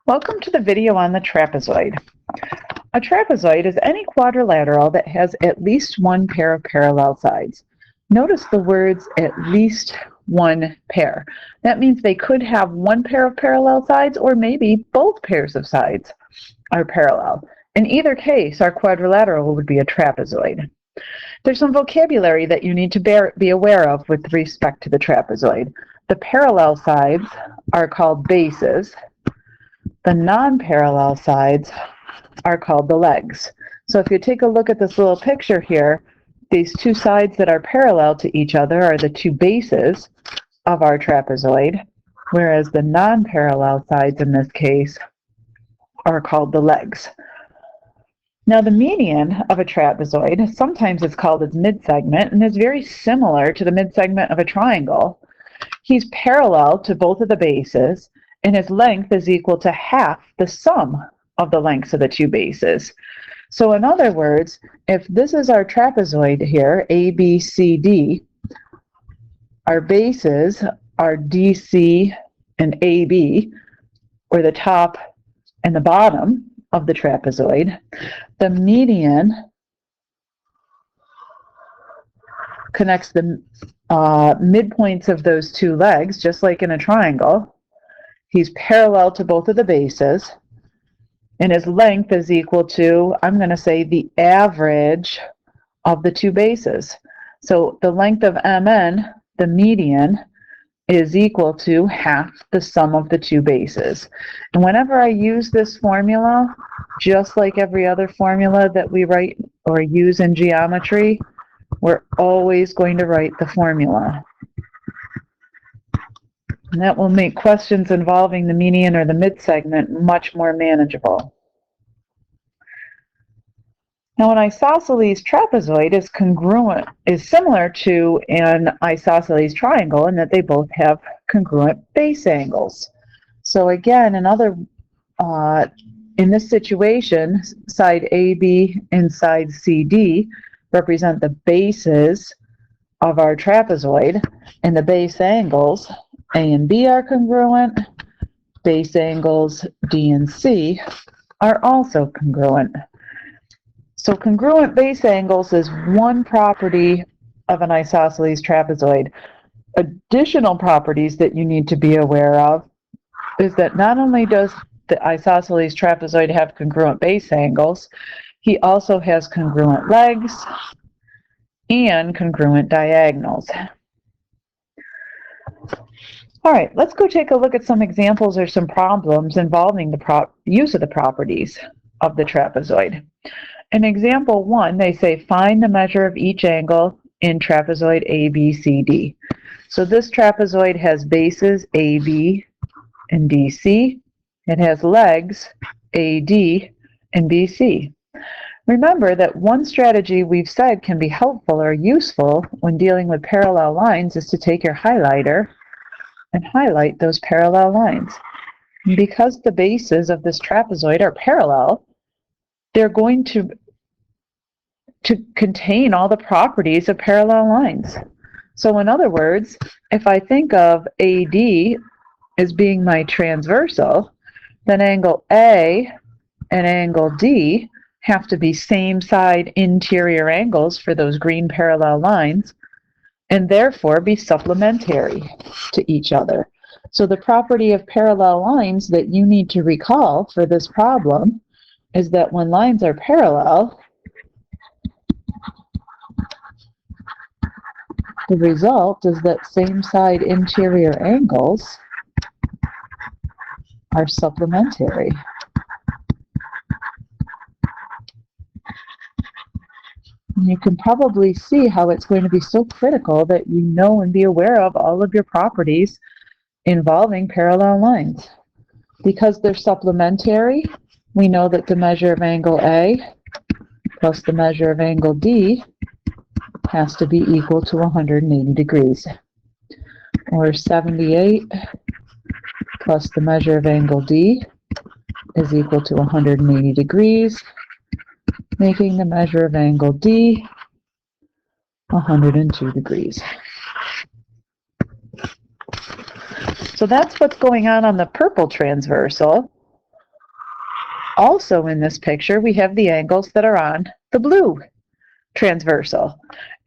Welcome to the video on the trapezoid. A trapezoid is any quadrilateral that has at least one pair of parallel sides. Notice the words at least one pair. That means they could have one pair of parallel sides or maybe both pairs of sides are parallel. In either case, our quadrilateral would be a trapezoid. There's some vocabulary that you need to be aware of with respect to the trapezoid. The parallel sides are called bases. The non-parallel sides are called the legs. So if you take a look at this little picture here, these two sides that are parallel to each other are the two bases of our trapezoid, whereas the non-parallel sides in this case are called the legs. Now the median of a trapezoid, sometimes it's called its midsegment, and is very similar to the midsegment of a triangle. He's parallel to both of the bases, and his length is equal to half the sum of the lengths of the two bases. So in other words, if this is our trapezoid here, ABCD, our bases are DC and AB, or the top and the bottom of the trapezoid. The median connects the midpoints of those two legs, just like in a triangle. He's parallel to both of the bases, and his length is equal to, I'm going to say, the average of the two bases. So the length of MN, the median, is equal to half the sum of the two bases. And whenever I use this formula, just like every other formula that we write or use in geometry, we're always going to write the formula. And that will make questions involving the median or the midsegment much more manageable. Now, an isosceles trapezoid is similar to an isosceles triangle in that they both have congruent base angles. So again, in this situation, side AB and side CD represent the bases of our trapezoid, and the base angles A and B are congruent. Base angles D and C are also congruent. So congruent base angles is one property of an isosceles trapezoid. Additional properties that you need to be aware of is that not only does the isosceles trapezoid have congruent base angles, he also has congruent legs and congruent diagonals. All right, let's go take a look at some examples or some problems involving the use of the properties of the trapezoid. In example 1, they say find the measure of each angle in trapezoid ABCD. So this trapezoid has bases AB and DC. It has legs AD and BC. Remember that one strategy we've said can be helpful or useful when dealing with parallel lines is to take your highlighter and highlight those parallel lines. Because the bases of this trapezoid are parallel, they're going to contain all the properties of parallel lines. So in other words, if I think of AD as being my transversal, then angle A and angle D have to be same side interior angles for those green parallel lines, and therefore be supplementary to each other. So the property of parallel lines that you need to recall for this problem is that when lines are parallel, the result is that same side interior angles are supplementary. You can probably see how it's going to be so critical that you know and be aware of all of your properties involving parallel lines. Because they're supplementary, we know that the measure of angle A plus the measure of angle D has to be equal to 180 degrees. Or 78 plus the measure of angle D is equal to 180 degrees, making the measure of angle D 102 degrees. So that's what's going on the purple transversal. Also in this picture, we have the angles that are on the blue transversal,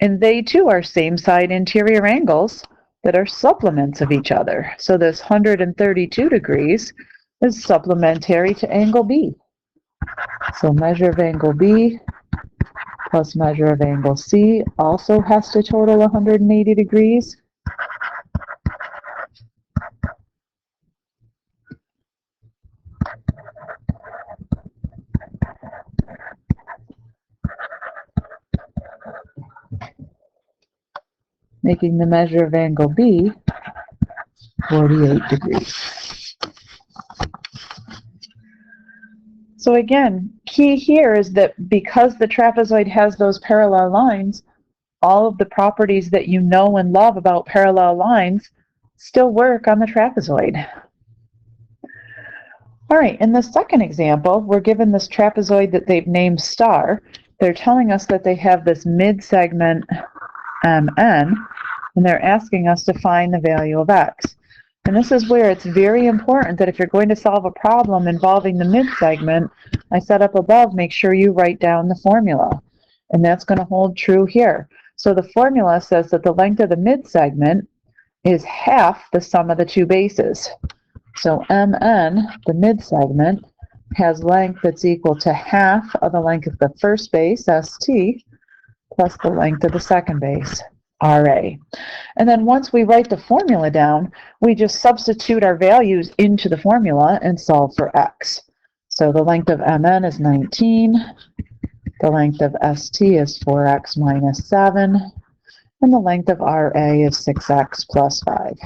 and they too are same side interior angles that are supplements of each other. So this 132 degrees is supplementary to angle B. So measure of angle B plus measure of angle C also has to total 180 degrees. Making the measure of angle B 48 degrees. So again, key here is that because the trapezoid has those parallel lines, all of the properties that you know and love about parallel lines still work on the trapezoid. All right, in the second example, we're given this trapezoid that they've named star. They're telling us that they have this mid-segment MN, and they're asking us to find the value of x. And this is where it's very important that if you're going to solve a problem involving the mid-segment, I said up above, make sure you write down the formula. And that's going to hold true here. So the formula says that the length of the mid-segment is half the sum of the two bases. So MN, the mid-segment, has length that's equal to half of the length of the first base, ST, plus the length of the second base, RA. And then once we write the formula down, we just substitute our values into the formula and solve for x. So the length of MN is 19, the length of ST is 4x minus 7, and the length of RA is 6x plus 5.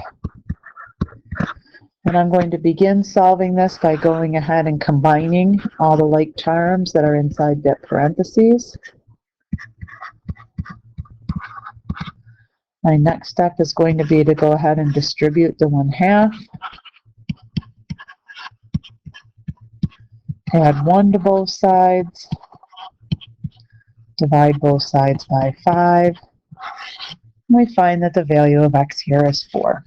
And I'm going to begin solving this by going ahead and combining all the like terms that are inside that parentheses. My next step is going to be to go ahead and distribute the 1/2. Add 1 to both sides. Divide both sides by 5. And we find that the value of x here is 4.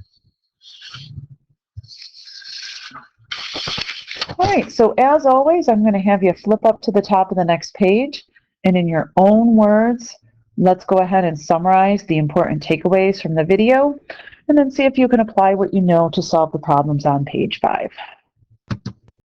All right, so as always, I'm going to have you flip up to the top of the next page, and in your own words, let's go ahead and summarize the important takeaways from the video, and then see if you can apply what you know to solve the problems on page 5.